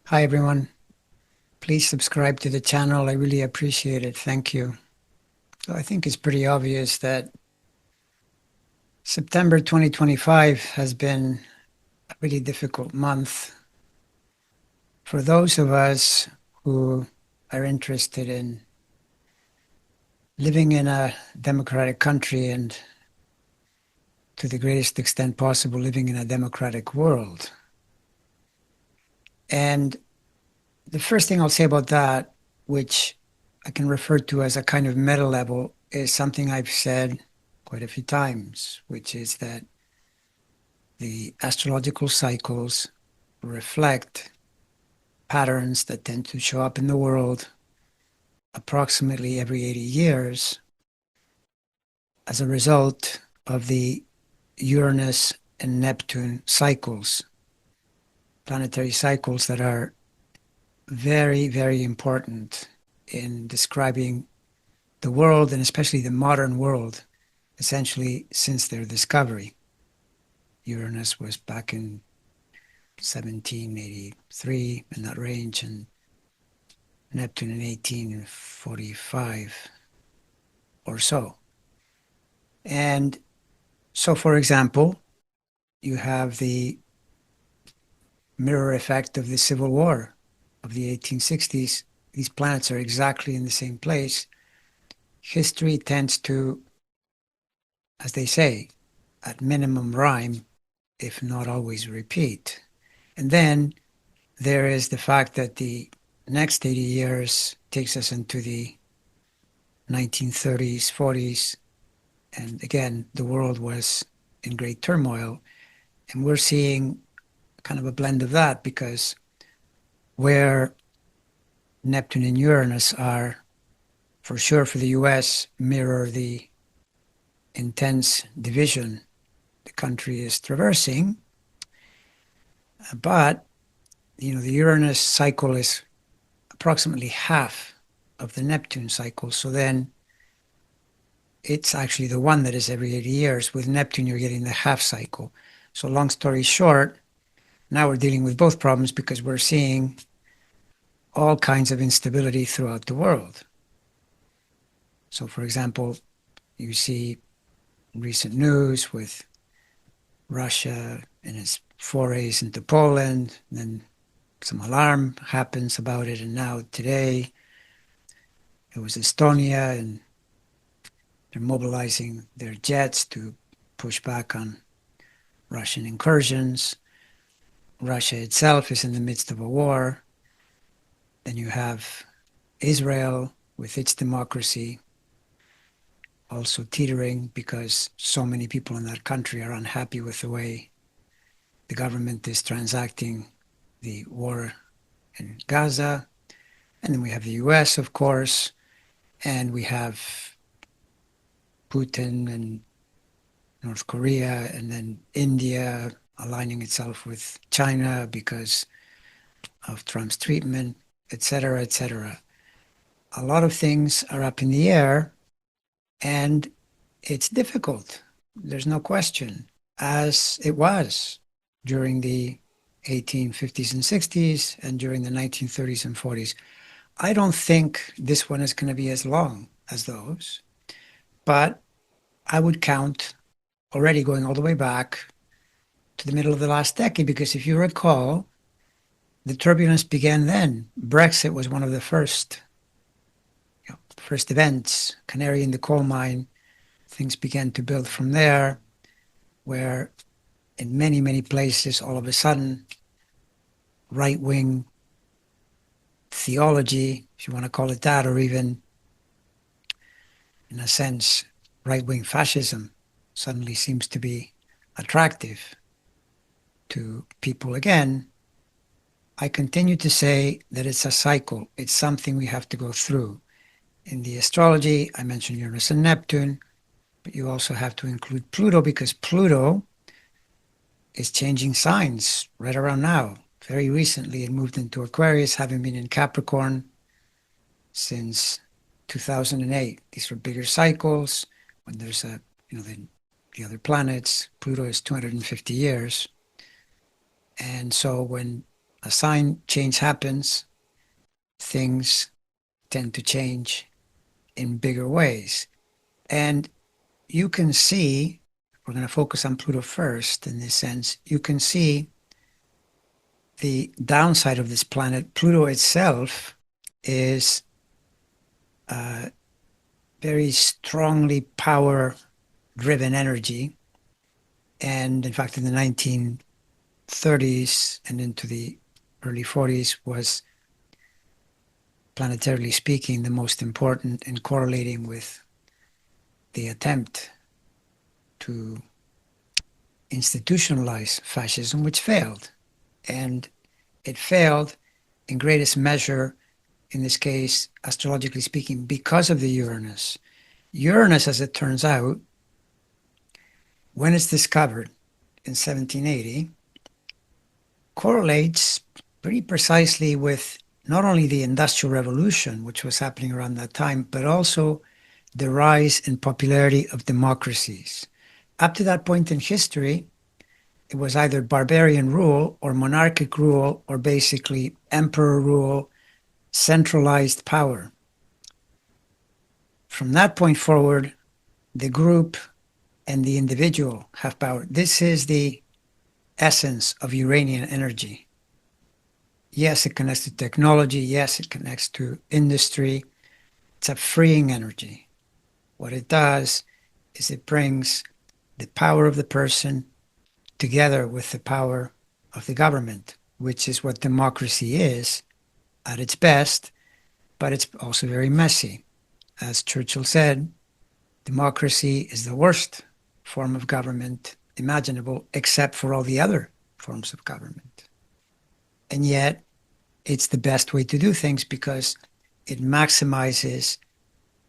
Hi, everyone. Please subscribe to the channel. I really appreciate it. Thank you. So I think it's pretty obvious that September 2025 has been a really difficult month for those of us who are interested in living in a democratic country and, to the greatest extent possible, living in a democratic world. And the first thing I'll say about that, which I can refer to as a kind of meta level, is something I've said quite a few times, which is that the astrological cycles reflect patterns that tend to show up in the world approximately every 80 years as a result of the Uranus and Neptune cycles, planetary cycles that are very, very important in describing the world, and especially the modern world, essentially since their discovery. Uranus was back in 1783, in that range, and Neptune in 1845 or so. And so, for example, you have the mirror effect of the Civil War of the 1860s. These planets are exactly in the same place. History tends to, as they say, at minimum rhyme, if not always repeat. And then there is the fact that the next 80 years takes us into the 1930s, 40s, and again, the world was in great turmoil. And we're seeing kind of a blend of that because where Neptune and Uranus are, for sure for the US, mirror the intense division the country is traversing. But, the Uranus cycle is approximately half of the Neptune cycle. So then it's actually the one that is every 80 years. With Neptune, you're getting the half cycle. So long story short, now we're dealing with both problems because we're seeing all kinds of instability throughout the world. So, for example, you see recent news with Russia and its forays into Poland, then some alarm happens about it, and now today it was Estonia, and they're mobilizing their jets to push back on Russian incursions. Russia itself is in the midst of a war. Then you have Israel with its democracy also teetering because so many people in that country are unhappy with the way the government is transacting the war in Gaza. And then we have the US, of course, and we have Putin and North Korea, and then India aligning itself with China because of Trump's treatment, et cetera, et cetera. A lot of things are up in the air, and it's difficult. There's no question, as it was during the 1850s and 60s and during the 1930s and 40s. I don't think this one is going to be as long as those, but I would count already going all the way back to the middle of the last decade, because if you recall, the turbulence began then. Brexit was one of the first events, canary in the coal mine. Things began to build from there, where in many, many places, all of a sudden, right-wing theology, if you want to call it that, or even, in a sense, right-wing fascism suddenly seems to be attractive to people again. I continue to say that it's a cycle. It's something we have to go through. In the astrology, I mentioned Uranus and Neptune, but you also have to include Pluto because Pluto is changing signs right around now. Very recently, it moved into Aquarius, having been in Capricorn since 2008. These were bigger cycles. When there's the other planets, Pluto is 250 years. And so when a sign change happens, things tend to change in bigger ways. And you can see, we're going to focus on Pluto first in this sense, you can see the downside of this planet. Pluto itself is very strongly power-driven energy. And in fact, in the 1930s and into the early 40s was, planetarily speaking, the most important in correlating with the attempt to institutionalize fascism, which failed. And it failed in greatest measure, in this case, astrologically speaking, because of the Uranus. Uranus, as it turns out, when it's discovered in 1780, correlates pretty precisely with not only the Industrial Revolution, which was happening around that time, but also the rise in popularity of democracies. Up to that point in history, it was either barbarian rule or monarchic rule or basically emperor rule, centralized power. From that point forward, the group and the individual have power. This is the essence of Uranian energy. Yes, it connects to technology. Yes, it connects to industry. It's a freeing energy. What it does is it brings the power of the person together with the power of the government, which is what democracy is at its best, but it's also very messy. As Churchill said, democracy is the worst form of government imaginable, except for all the other forms of government. And yet, it's the best way to do things because it maximizes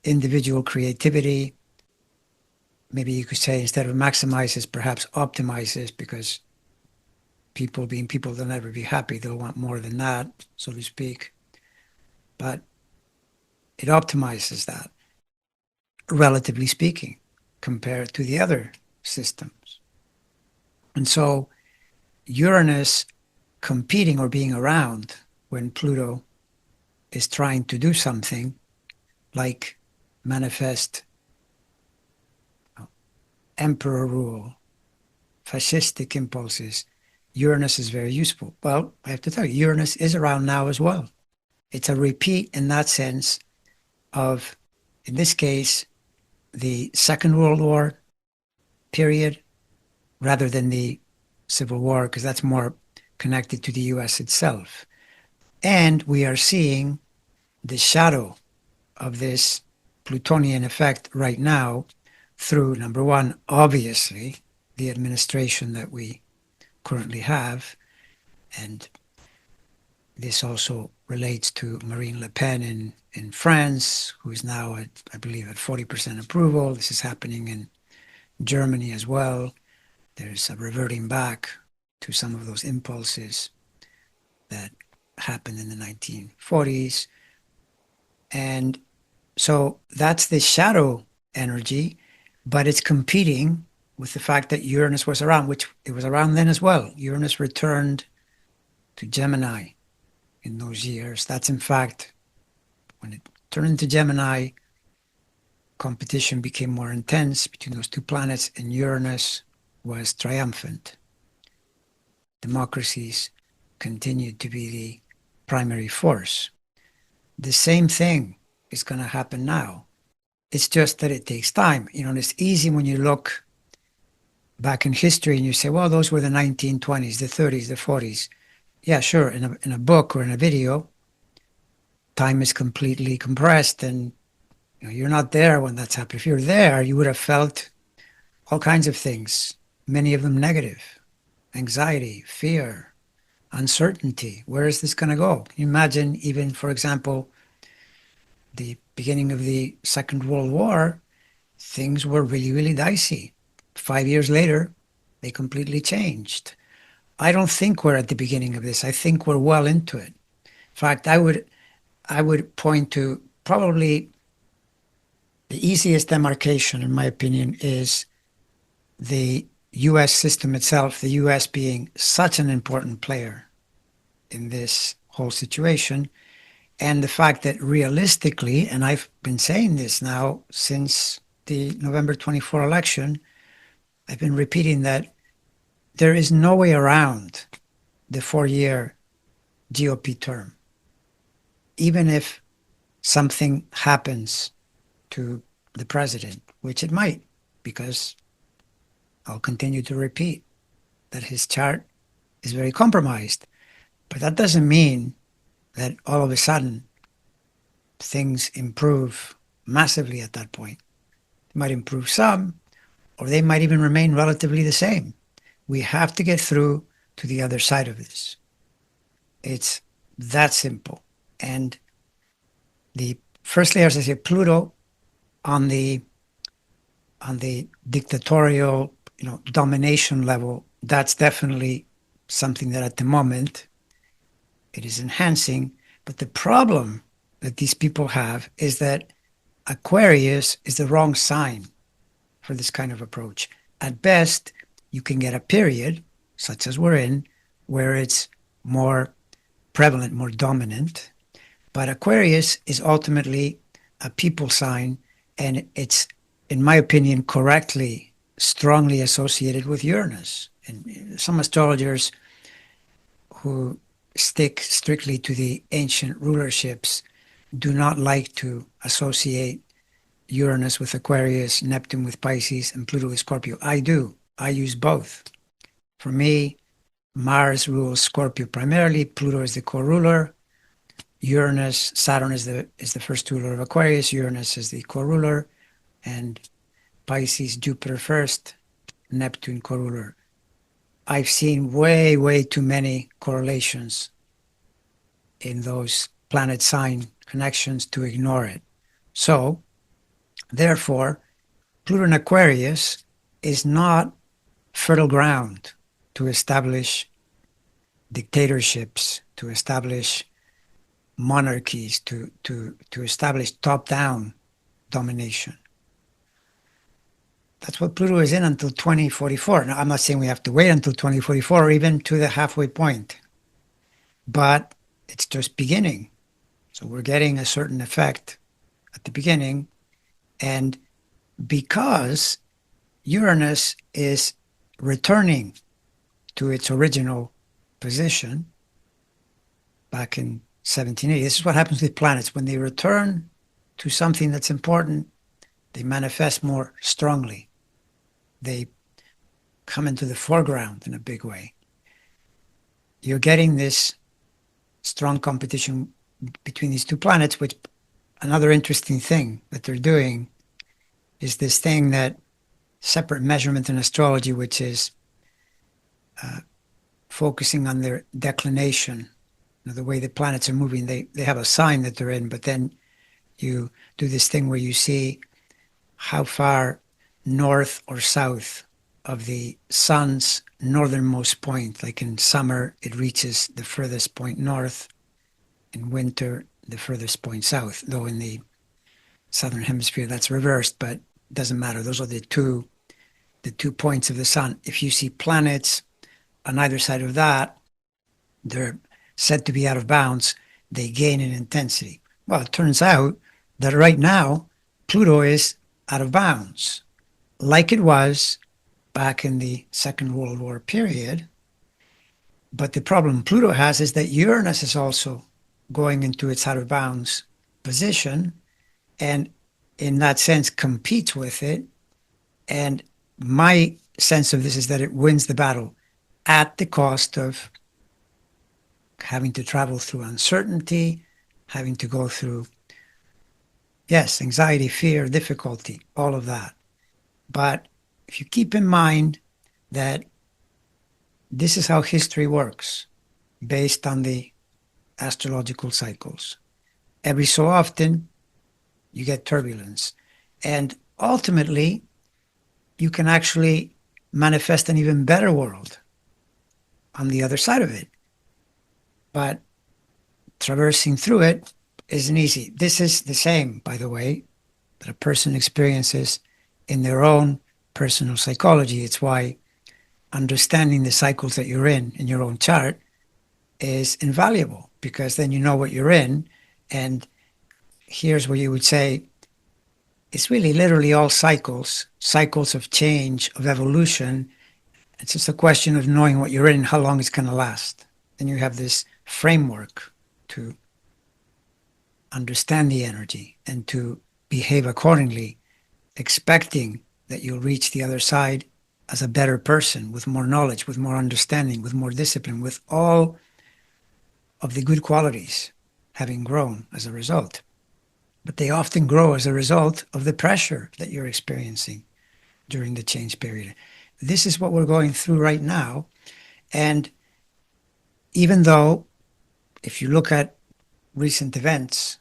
individual creativity. Maybe you could say instead of maximizes, perhaps optimizes, because people being people, they'll never be happy. They'll want more than that, so to speak. But it optimizes that, relatively speaking, compared to the other systems. And so Uranus competing or being around when Pluto is trying to do something like manifest emperor rule, fascistic impulses, Uranus is very useful. Well, I have to tell you, Uranus is around now as well. It's a repeat in that sense of, in this case, the Second World War period rather than the Civil War, because that's more connected to the US itself. And we are seeing the shadow of this Plutonian effect right now through, number one, obviously, the administration that we currently have. And this also relates to Marine Le Pen in France, who is now at, I believe, at 40% approval. This is happening in Germany as well. There's a reverting back to some of those impulses that happened in the 1940s. And so that's the shadow energy, but it's competing with the fact that Uranus was around, which it was around then as well. Uranus returned to Gemini in those years. That's in fact, when it turned into Gemini, competition became more intense between those two planets, and Uranus was triumphant. Democracies continued to be the primary force. The same thing is going to happen now. It's just that it takes time. You know, and it's easy when you look back in history and you say, well, those were the 1920s, the 30s, the 40s. Yeah, sure. In a book or in a video, time is completely compressed and you're not there when that's happened. If you're there, you would have felt all kinds of things, many of them negative, anxiety, fear, uncertainty. Where is this going to go? Can you imagine even, for example, the beginning of the Second World War, things were really, really dicey. 5 years later, they completely changed. I don't think we're at the beginning of this. I think we're well into it. In fact, I would point to probably the easiest demarcation, in my opinion, is the US system itself, the US being such an important player in this whole situation. And the fact that realistically, and I've been saying this now since the November 24 election, I've been repeating that there is no way around the 4-year GOP term. Even if something happens to the president, which it might, because I'll continue to repeat that his chart is very compromised. But that doesn't mean that all of a sudden things improve massively at that point. They might improve some, or they might even remain relatively the same. We have to get through to the other side of this. It's that simple. And the first layer, as I say, Pluto on the dictatorial, domination level, that's definitely something that at the moment it is enhancing. But the problem that these people have is that Aquarius is the wrong sign for this kind of approach. At best, you can get a period, such as we're in, where it's more prevalent, more dominant. But Aquarius is ultimately a people sign, and it's, in my opinion, correctly, strongly associated with Uranus. And some astrologers who stick strictly to the ancient rulerships do not like to associate Uranus with Aquarius, Neptune with Pisces, and Pluto with Scorpio. I do. I use both. For me, Mars rules Scorpio primarily. Pluto is the co-ruler. Uranus, Saturn is the first ruler of Aquarius. Uranus is the co-ruler. And Pisces, Jupiter first, Neptune co-ruler. I've seen way, way too many correlations in those planet sign connections to ignore it. So, therefore, Pluto in Aquarius is not fertile ground to establish dictatorships, to establish monarchies, to establish top-down domination. That's what Pluto is in until 2044. Now, I'm not saying we have to wait until 2044 or even to the halfway point, but it's just beginning. So we're getting a certain effect at the beginning. And because Uranus is returning to its original position back in 1780, this is what happens with planets. When they return to something that's important, they manifest more strongly. They come into the foreground in a big way. You're getting this strong competition between these two planets, which another interesting thing that they're doing is this thing that separate measurement in astrology, which is focusing on their declination, the way the planets are moving. They have a sign that they're in, but then you do this thing where you see how far north or south of the sun's northernmost point. Like in summer, it reaches the furthest point north. In winter, the furthest point south. Though in the southern hemisphere, that's reversed, but it doesn't matter. Those are the two points of the sun. If you see planets on either side of that, they're said to be out of bounds. They gain in intensity. Well, it turns out that right now, Pluto is out of bounds, like it was back in the Second World War period. But the problem Pluto has is that Uranus is also going into its out of bounds position, and in that sense competes with it. And my sense of this is that it wins the battle at the cost of having to travel through uncertainty, having to go through, yes, anxiety, fear, difficulty, all of that. But if you keep in mind that this is how history works, based on the astrological cycles, every so often you get turbulence. And ultimately, you can actually manifest an even better world on the other side of it. But traversing through it isn't easy. This is the same, by the way, that a person experiences in their own personal psychology. It's why understanding the cycles that you're in your own chart is invaluable, because then you know what you're in. And here's where you would say it's really literally all cycles, cycles of change, of evolution. It's just a question of knowing what you're in and how long it's going to last. Then you have this framework to understand the energy and to behave accordingly, expecting that you'll reach the other side as a better person, with more knowledge, with more understanding, with more discipline, with all of the good qualities having grown as a result. But they often grow as a result of the pressure that you're experiencing during the change period. This is what we're going through right now. And even though, if you look at recent events,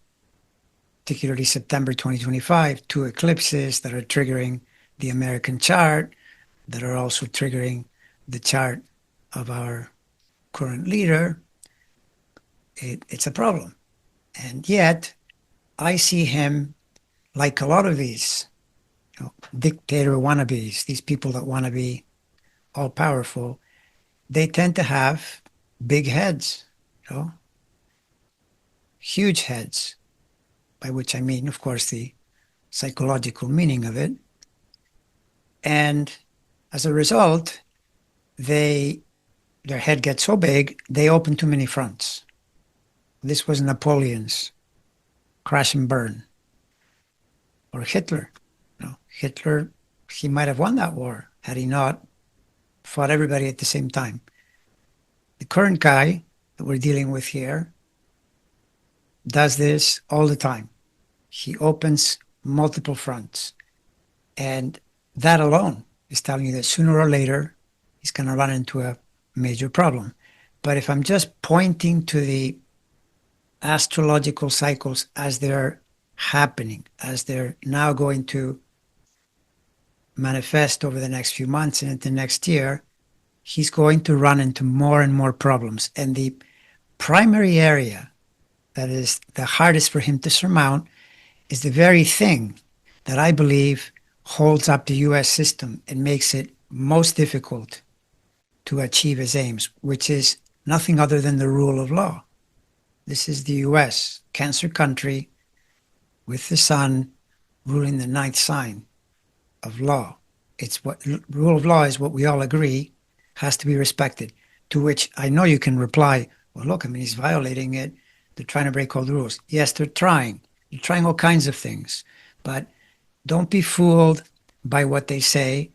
particularly September 2025, two eclipses that are triggering the American chart, that are also triggering the chart of our current leader, it's a problem. And yet, I see him like a lot of these dictator wannabes, these people that want to be all powerful. They tend to have big heads, huge heads, by which I mean, of course, the psychological meaning of it. And as a result, their head gets so big, they open too many fronts. This was Napoleon's crash and burn. Or Hitler. Hitler, he might have won that war had he not fought everybody at the same time. The current guy that we're dealing with here does this all the time. He opens multiple fronts. And that alone is telling you that sooner or later, he's going to run into a major problem. But if I'm just pointing to the astrological cycles as they're happening, as they're now going to manifest over the next few months and into next year, he's going to run into more and more problems. And the primary area that is the hardest for him to surmount is the very thing that I believe holds up the US system and makes it most difficult to achieve his aims, which is nothing other than the rule of law. This is the US, Cancer country, with the sun ruling the ninth sign of law. It's what rule of law is, what we all agree has to be respected. To which I know you can reply, well, look, I mean, he's violating it. They're trying to break all the rules. Yes, they're trying. They're trying all kinds of things. But don't be fooled by what they say.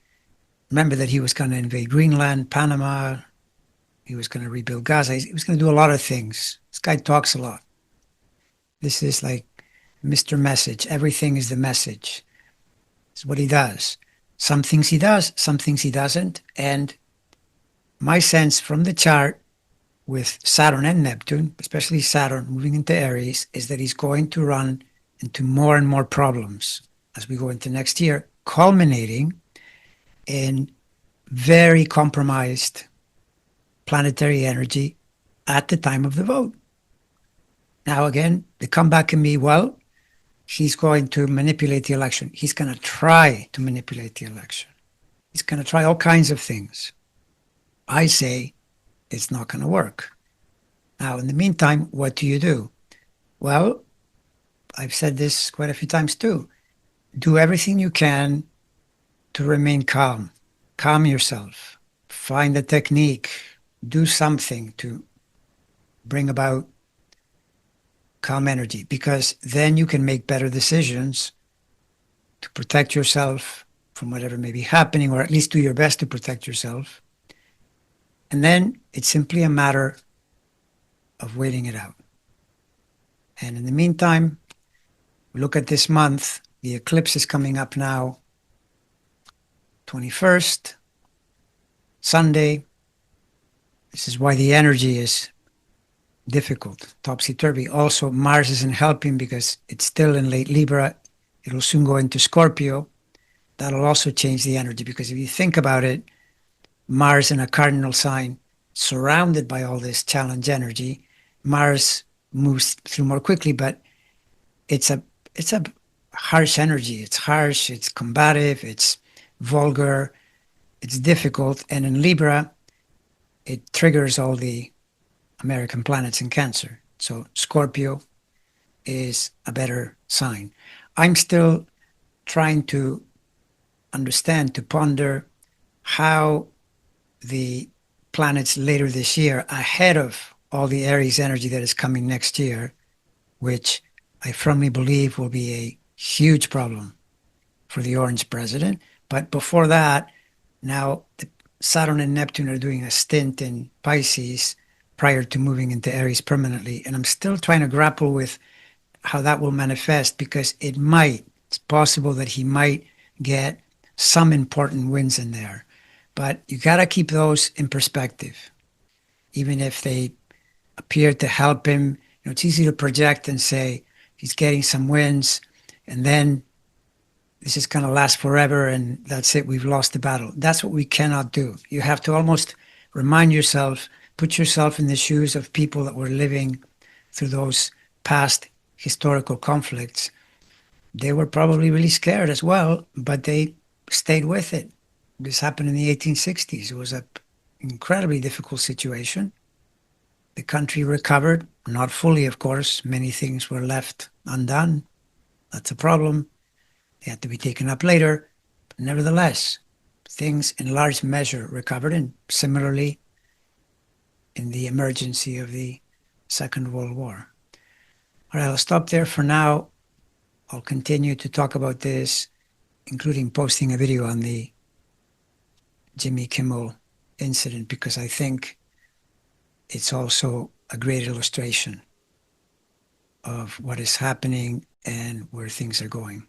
Remember that he was going to invade Greenland, Panama. He was going to rebuild Gaza. He was going to do a lot of things. This guy talks a lot. This is like Mr. Message. Everything is the message. It's what he does. Some things he does, some things he doesn't. And my sense from the chart with Saturn and Neptune, especially Saturn moving into Aries, is that he's going to run into more and more problems as we go into next year, culminating in very compromised planetary energy at the time of the vote. Now, again, the comeback can be, well, he's going to manipulate the election. He's going to try to manipulate the election. He's going to try all kinds of things. I say it's not going to work. Now, in the meantime, what do you do? Well, I've said this quite a few times too. Do everything you can to remain calm. Calm yourself. Find a technique. Do something to bring about calm energy, because then you can make better decisions to protect yourself from whatever may be happening, or at least do your best to protect yourself. And then it's simply a matter of waiting it out. And in the meantime, look at this month. The eclipse is coming up now, 21st, Sunday. This is why the energy is difficult, topsy-turvy. Also, Mars isn't helping because it's still in late Libra. It'll soon go into Scorpio. That'll also change the energy, because if you think about it, Mars in a cardinal sign, surrounded by all this challenge energy, Mars moves through more quickly, but it's a harsh energy. It's harsh, it's combative, it's vulgar, it's difficult. And in Libra, it triggers all the American planets in Cancer. So Scorpio is a better sign. I'm still trying to understand, to ponder how the planets later this year, ahead of all the Aries energy that is coming next year, which I firmly believe will be a huge problem for the Orange president. But before that, now Saturn and Neptune are doing a stint in Pisces prior to moving into Aries permanently. And I'm still trying to grapple with how that will manifest, because it's possible that he might get some important wins in there. But you got to keep those in perspective, even if they appear to help him. It's easy to project and say he's getting some wins, and then this is going to last forever, and that's it. We've lost the battle. That's what we cannot do. You have to almost remind yourself, put yourself in the shoes of people that were living through those past historical conflicts. They were probably really scared as well, but they stayed with it. This happened in the 1860s. It was an incredibly difficult situation. The country recovered, not fully, of course. Many things were left undone. That's a problem. They had to be taken up later. But nevertheless, things in large measure recovered, and similarly in the emergency of the Second World War. All right, I'll stop there for now. I'll continue to talk about this, including posting a video on the Jimmy Kimmel incident, because I think it's also a great illustration of what is happening and where things are going.